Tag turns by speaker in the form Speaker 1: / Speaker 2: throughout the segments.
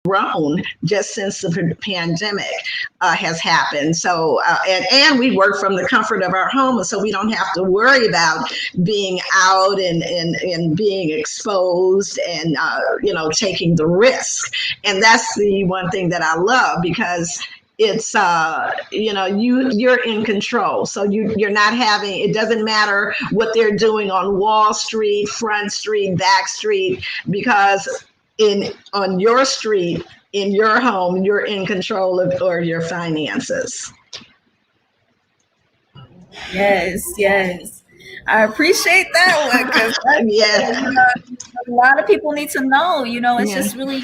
Speaker 1: grown just since the pandemic has happened. So, and we work from the comfort of our home, so we don't have to worry about being out and being exposed and, taking the risk. And that's the one thing that I love, because it's you're in control, so you're not having, it doesn't matter what they're doing on Wall Street, Front Street, Back Street, because on your street, in your home, you're in control of or your finances.
Speaker 2: Yes. I appreciate that one, because
Speaker 1: Yeah.
Speaker 2: a lot of people need to know, it's
Speaker 1: Yeah.
Speaker 2: just really,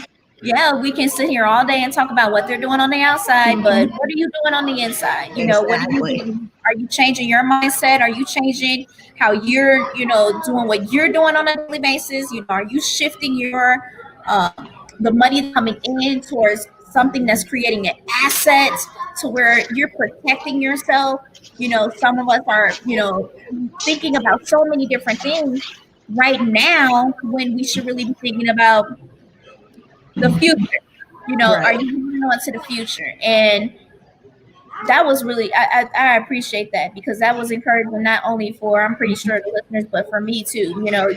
Speaker 2: we can sit here all day and talk about what they're doing on the outside, but what are you doing on the inside? What are you
Speaker 1: Exactly.
Speaker 2: doing? Are you changing your mindset? Are you changing how you're, doing what you're doing on a daily basis? Are you shifting your, the money coming in towards something that's creating an asset to where you're protecting yourself? Some of us are, thinking about so many different things right now when we should really be thinking about the future. Are
Speaker 1: Right.
Speaker 2: you moving on to the future? And that was really, I appreciate that, because that was encouraging not only for, I'm pretty sure, the listeners, but for me too. You gotta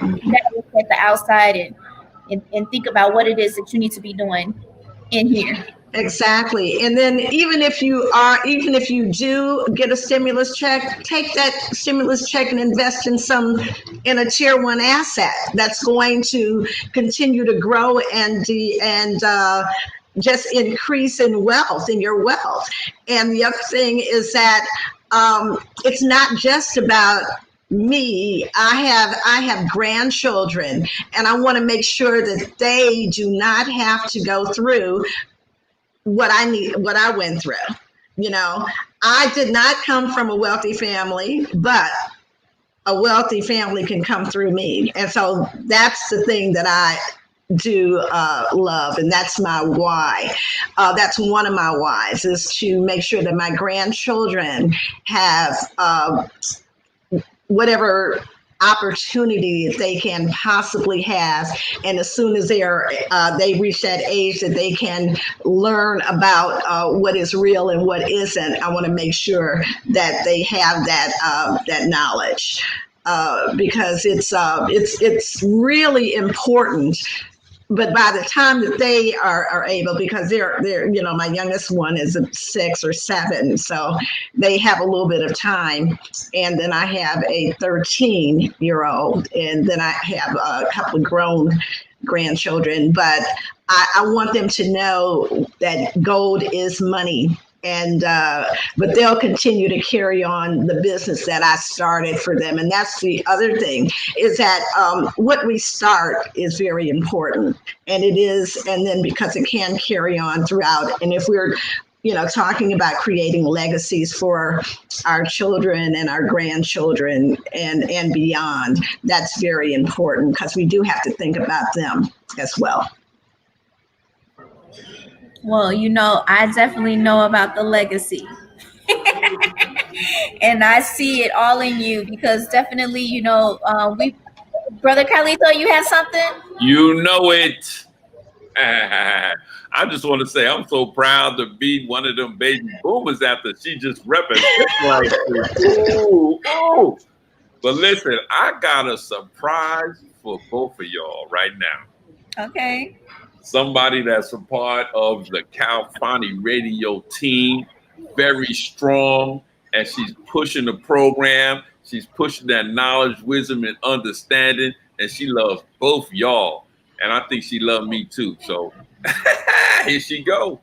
Speaker 2: look at the outside and think about what it is that you need to be doing in here.
Speaker 1: Exactly. And then even if you do get a stimulus check, take that stimulus check and invest in a tier one asset that's going to continue to grow and just increase in your wealth. And the other thing is that it's not just about me. I have grandchildren, and I want to make sure that they do not have to go through what I went through. I did not come from a wealthy family, but a wealthy family can come through me. And so that's the thing that I do love, and that's my why. That's one of my whys, is to make sure that my grandchildren have whatever opportunity that they can possibly have, and as soon as they reach that age that they can learn about what is real and what isn't, I want to make sure that they have that knowledge, because it's really important. But by the time that they are able, because they're my youngest one is 6 or 7, so they have a little bit of time. And then I have a 13-year-old, and then I have a couple of grown grandchildren. But I want them to know that gold is money. And but they'll continue to carry on the business that I started for them. And that's the other thing, is that what we start is very important, and it is, and then because it can carry on throughout. And if we're talking about creating legacies for our children and our grandchildren and beyond, that's very important, because we do have to think about them as well.
Speaker 2: Well, I definitely know about the legacy. And I see it all in you, because definitely, we, Brother Carlito, you had something?
Speaker 3: You know it. I just want to say I'm so proud to be one of them baby boomers after she just represented like this. Ooh. But listen, I got a surprise for both of y'all right now.
Speaker 2: Okay.
Speaker 3: Somebody that's a part of the Cal Fani radio team, very strong, and she's pushing the program. She's pushing that knowledge, wisdom, and understanding, and she loves both y'all. And I think she loved me too. So here she go.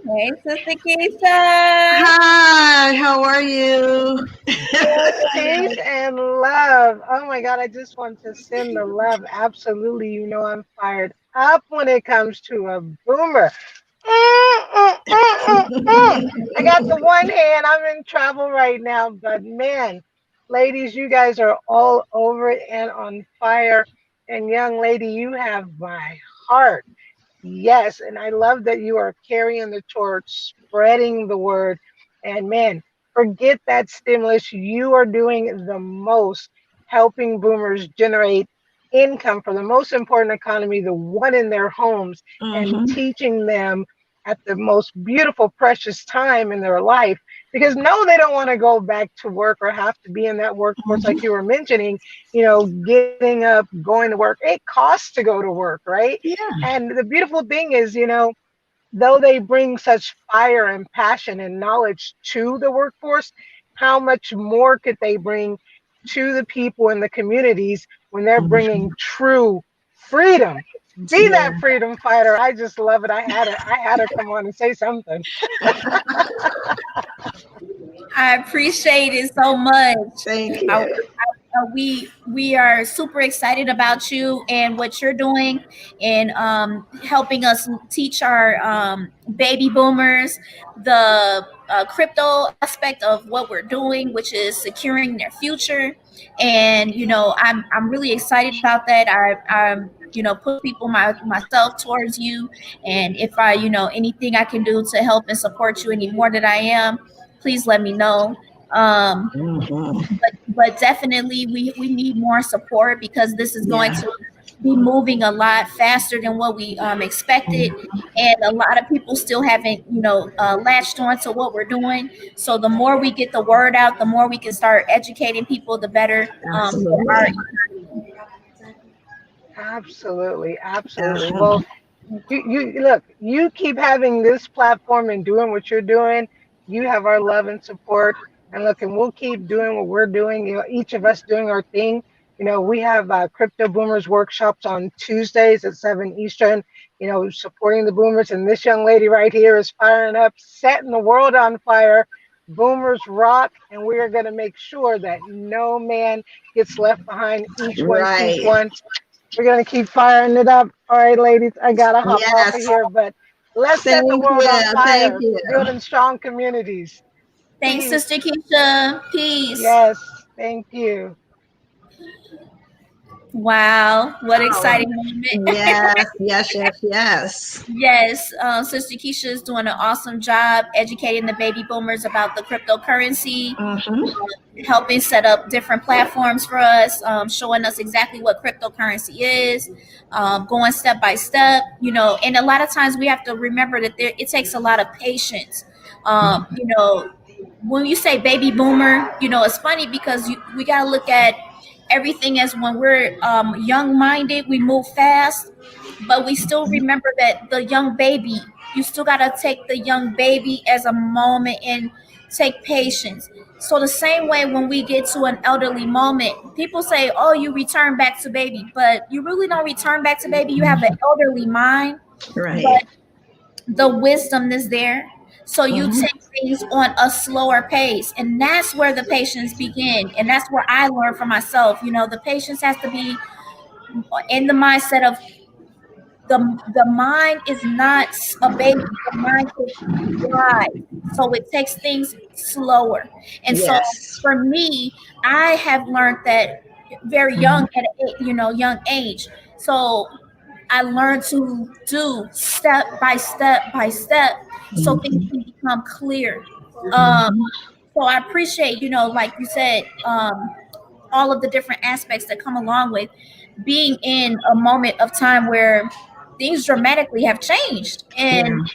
Speaker 2: Hey, Sister Keisha.
Speaker 1: Hi, how are you?
Speaker 4: Peace and love. Oh my God, I just want to send the love. Absolutely. I'm fired up when it comes to a boomer. I got the one hand. I'm in travel right now, but man, ladies, you guys are all over it and on fire. And young lady, you have my heart. Yes, and I love that you are carrying the torch, spreading the word. And man, forget that stimulus. You are doing the most, helping boomers generate income for the most important economy, the one in their homes, and
Speaker 1: Mm-hmm.
Speaker 4: teaching them at the most beautiful, precious time in their life. Because no, they don't want to go back to work or have to be in that workforce like you were mentioning, getting up, going to work. It costs to go to work, right?
Speaker 1: Yeah.
Speaker 4: And the beautiful thing is, though they bring such fire and passion and knowledge to the workforce, how much more could they bring to the people in the communities when they're bringing true freedom? Be
Speaker 1: Yeah.
Speaker 4: that freedom fighter. I just love it. I had her come on and say something.
Speaker 2: I appreciate it so much.
Speaker 1: Thank
Speaker 2: I,
Speaker 1: you.
Speaker 2: we are super excited about you and what you're doing and helping us teach our baby boomers the crypto aspect of what we're doing, which is securing their future. And I'm really excited about that. I'm put people myself towards you, and if I anything I can do to help and support you any more that I am, please let me know. Um,
Speaker 1: Mm-hmm.
Speaker 2: but definitely we need more support because this is going
Speaker 1: Yeah.
Speaker 2: to be moving a lot faster than what we expected, and a lot of people still haven't latched on to what we're doing. So the more we get the word out, the more we can start educating people, the better for our
Speaker 1: Absolutely.
Speaker 2: economy.
Speaker 4: Absolutely, absolutely.
Speaker 1: Uh-huh.
Speaker 4: Well, you look, you keep having this platform and doing what you're doing. You have our love and support. And look, and we'll keep doing what we're doing, each of us doing our thing. We have crypto boomers workshops on Tuesdays at 7 Eastern, supporting the boomers. And this young lady right here is firing up, setting the world on fire. Boomers rock, and we are going to make sure that no man gets left behind. Each one keep
Speaker 1: Right.
Speaker 4: one. We're gonna keep firing it up. All right, ladies, I gotta hop off of
Speaker 1: Yes.
Speaker 4: here, but let's set the
Speaker 1: Thank
Speaker 4: world on
Speaker 1: you. Thank
Speaker 4: fire,
Speaker 1: you.
Speaker 4: building strong communities.
Speaker 2: Thanks,
Speaker 4: Peace.
Speaker 2: Sister Keisha. Peace.
Speaker 4: Yes, thank you.
Speaker 2: Wow, what
Speaker 1: Oh,
Speaker 2: exciting moment.
Speaker 1: yes, yes, yes, yes.
Speaker 2: Yes, Sister Keisha is doing an awesome job educating the baby boomers about the cryptocurrency,
Speaker 1: Mm-hmm.
Speaker 2: helping set up different platforms for us, showing us exactly what cryptocurrency is, going step by step. And a lot of times we have to remember that it takes a lot of patience. When you say baby boomer, it's funny because we got to look at everything as when we're young minded, we move fast, but we still remember that the young baby, you still got to take the young baby as a moment and take patience. So the same way when we get to an elderly moment, people say, oh, you return back to baby, but you really don't return back to baby. You have an elderly mind,
Speaker 1: Right.
Speaker 2: but the wisdom is there. So you
Speaker 1: Mm-hmm.
Speaker 2: take things on a slower pace, and that's where the patience begin, and that's where I learned for myself. The patience has to be in the mindset of the mind is not a baby. The mind is wise, so it takes things slower. And so
Speaker 1: Yes.
Speaker 2: for me, I have learned that very young at young age. So I learned to do step by step by step, so things
Speaker 1: Mm-hmm.
Speaker 2: can become clear. Um, so I appreciate, like you said, all of the different aspects that come along with being in a moment of time where things dramatically have changed.
Speaker 1: Yeah.
Speaker 2: And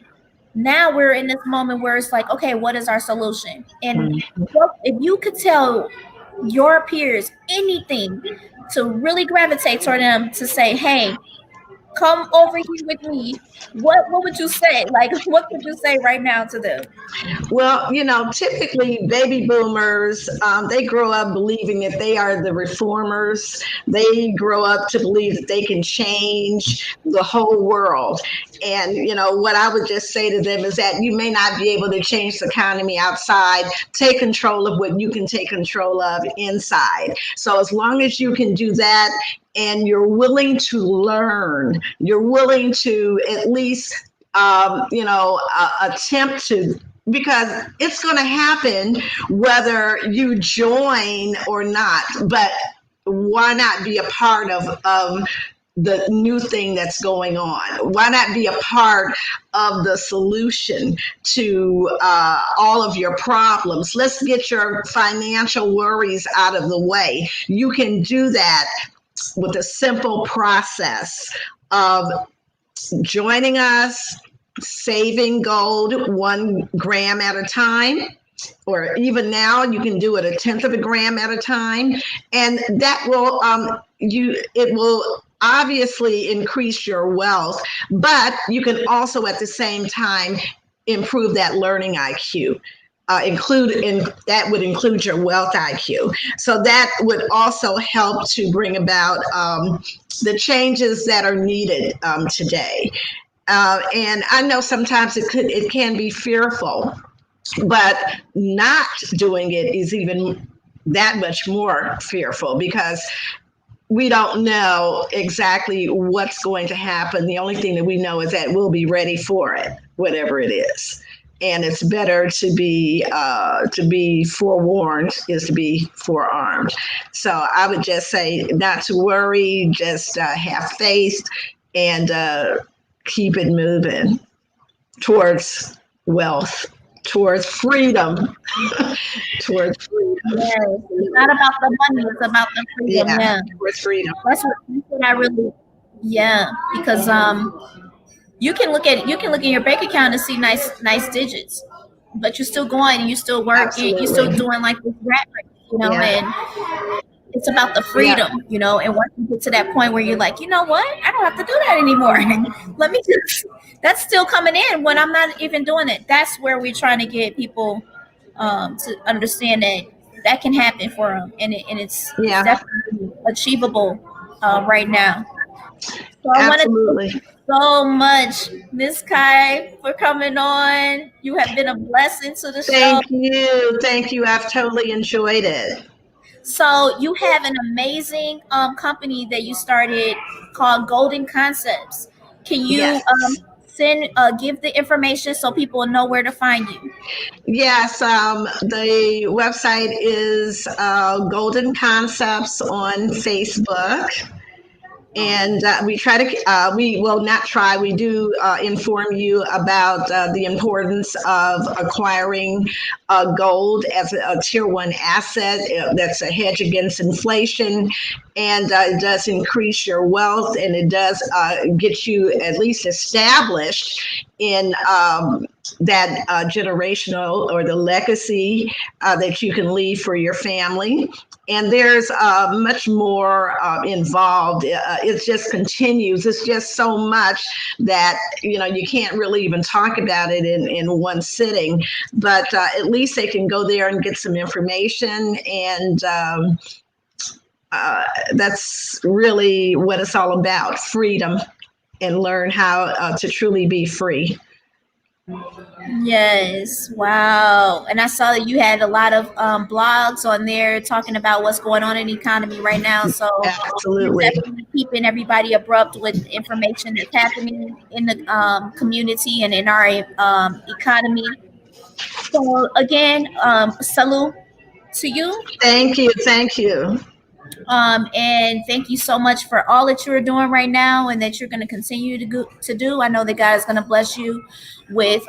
Speaker 2: now we're in this moment where it's like, okay, what is our solution? And
Speaker 1: Mm-hmm.
Speaker 2: if you could tell your peers anything to really gravitate toward them to say, hey, come over here with me, what would you say? Like, what could you say right now to them?
Speaker 1: Well, typically baby boomers, they grow up believing that they are the reformers. They grow up to believe that they can change the whole world. And, what I would just say to them is that you may not be able to change the economy outside. Take control of what you can take control of inside. So as long as you can do that and you're willing to learn, you're willing to at least attempt to, because it's going to happen whether you join or not. But why not be a part of the new thing that's going on? Why not be a part of the solution to all of your problems? Let's get your financial worries out of the way. You can do that with a simple process of joining us, saving gold 1 gram at a time, or even now you can do it 1/10 of a gram at a time, and that will it will obviously increase your wealth, but you can also at the same time improve that learning IQ. That would include your wealth IQ. So that would also help to bring about the changes that are needed today. And I know sometimes it can be fearful, but not doing it is even that much more fearful, because we don't know exactly what's going to happen. The only thing that we know is that we'll be ready for it, whatever it is. And it's better to be forewarned is to be forearmed. So I would just say not to worry, just have faith and keep it moving towards wealth, towards freedom, towards freedom.
Speaker 2: Yes. It's not about the money, it's about the freedom. Yeah.
Speaker 1: Towards freedom.
Speaker 2: That's what I really, because you can look at your bank account and see nice digits, but you're still going, you're still working,
Speaker 1: Absolutely.
Speaker 2: you're still doing like this rat race, and it's about the freedom, and once you get to that point where you're like, you know what, I don't have to do that anymore. Let me just, that's still coming in when I'm not even doing it. That's where we're trying to get people to understand that can happen for them, and it's definitely achievable right now. So I want to thank you so much, Miss Kai, for coming on. You have been a blessing to the show.
Speaker 1: Thank you. I've totally enjoyed it.
Speaker 2: So you have an amazing company that you started called Golden Concepts. Can you give the information so people know where to find you?
Speaker 1: Yes, the website is Golden Concepts on Facebook. And we do inform you about the importance of acquiring gold as a tier 1 asset. That's a hedge against inflation, and it does increase your wealth, and it does get you at least established in that generational or the legacy that you can leave for your family. And there's much more involved. It just continues. It's just so much that, you can't really even talk about it in one sitting. But at least they can go there and get some information. And that's really what it's all about, freedom, and learn how to truly be free.
Speaker 2: Yes. Wow. And I saw that you had a lot of blogs on there talking about what's going on in the economy right now. So
Speaker 1: absolutely,
Speaker 2: definitely keeping everybody abrupt with information that's happening in the community and in our economy. So again, salute to you.
Speaker 1: Thank you.
Speaker 2: And thank you so much for all that you're doing right now and that you're going to continue to do. I know that God is going to bless you with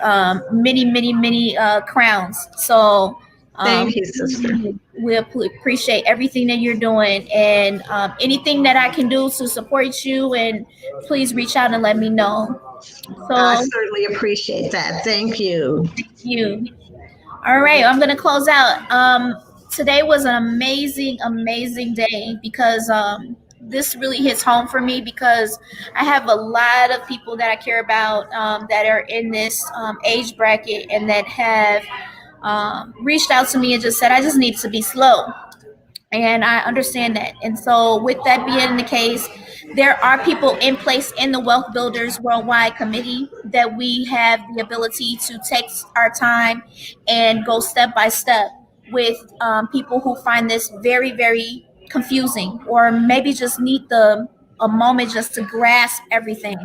Speaker 2: many crowns. So
Speaker 1: thank you, sister.
Speaker 2: We appreciate everything that you're doing, and anything that I can do to support you, and please reach out and let me know. So
Speaker 1: I certainly appreciate that. Thank you.
Speaker 2: Thank you. All right, I'm going to close out. Today was an amazing day, because this really hits home for me, because I have a lot of people that I care about that are in this age bracket, and that have reached out to me and just said, I just need to be slow. And I understand that. And so with that being the case, there are people in place in the Wealth Builders Worldwide Committee that we have the ability to take our time and go step by step with people who find this very confusing, or maybe just need a moment just to grasp everything.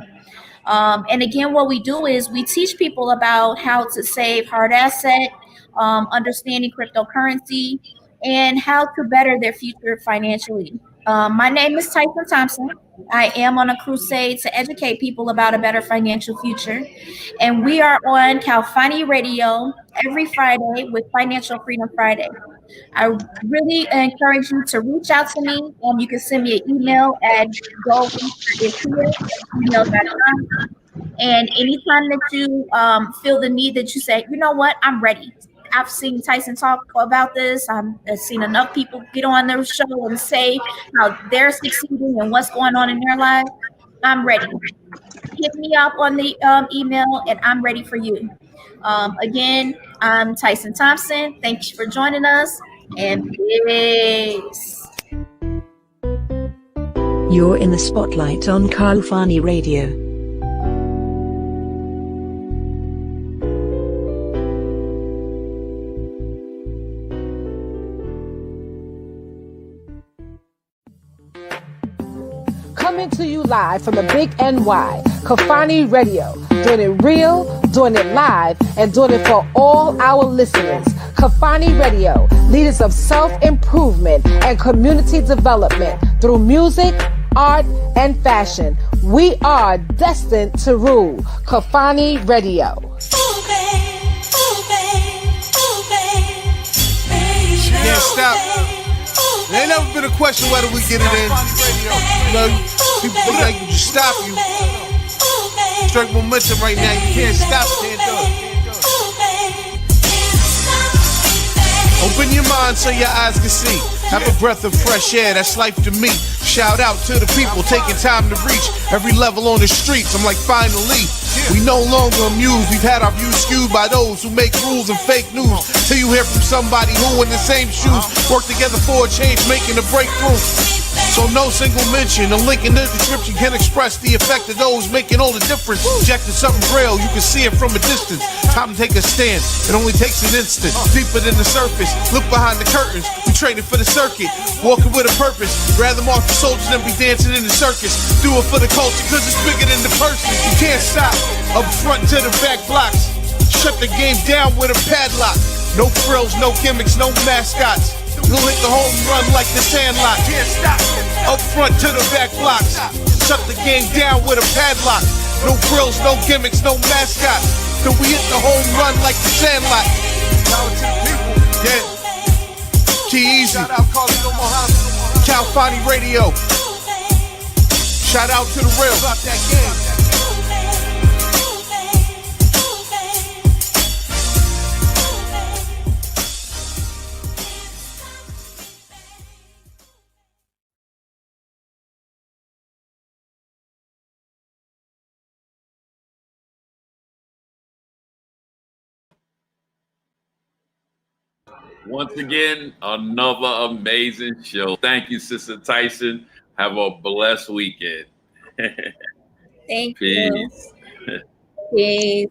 Speaker 2: And again, what we do is we teach people about how to save hard asset, understanding cryptocurrency, and how to better their future financially. My name is Tyson Thompson. I am on a crusade to educate people about a better financial future. And we are on Calfani Radio every Friday with Financial Freedom Friday. I really encourage you to reach out to me. You can send me an email at goresearcher@gmail.com. And anytime that you feel the need that you say, you know what, I'm ready. I've seen Tyson talk about this. I've seen enough people get on their show and say how they're succeeding and what's going on in their lives. I'm ready. Hit me up on the email, and I'm ready for you. Again, I'm Tyson Thompson. Thank you for joining us, and peace.
Speaker 5: You're in the spotlight on Carl Fani Radio.
Speaker 6: Coming to you live from the Big NY, Kafani Radio. Doing it real, doing it live, and doing it for all our listeners. Kafani Radio, leaders of self-improvement and community development through music, art, and fashion. We are destined to rule. Kafani Radio.
Speaker 7: Can't stop. There ain't never been a question whether we get it in. You know, people think they can just stop you. Straight momentum right now. You can't stop. Can't do it. Open your mind so your eyes can see. Have a breath of fresh air, that's life to me. Shout out to the people taking time to reach every level on the streets. I'm like, finally, we no longer amused. We've had our views skewed by those who make rules and fake news. Till you hear from somebody who in the same shoes work together for a change, making a breakthrough. So no single mention, a link in the description can express the effect of those making all the difference. Projecting something real, you can see it from a distance. Time to take a stand, it only takes an instant. Deeper than the surface, look behind the curtains. We traded for the circuit, walking with a purpose. Rather mark the soldiers than be dancing in the circus. Do it for the culture, cause it's bigger than the person. You can't stop, up front to the back blocks. Shut the game down with a padlock. No frills, no gimmicks, no mascots. We'll hit the home run like the Sandlot. Can't stop. Up front to the back blocks. Shut the game down with a padlock. No frills, no gimmicks, no mascots. Till we hit the home run like the Sandlot. Yeah. Key Easy. Cal Fani Radio. Shout out to the real. About that game.
Speaker 3: Once again, another amazing show. Thank you, Sister Tyson. Have a blessed weekend.
Speaker 2: Thank
Speaker 3: Peace.
Speaker 2: you. Peace.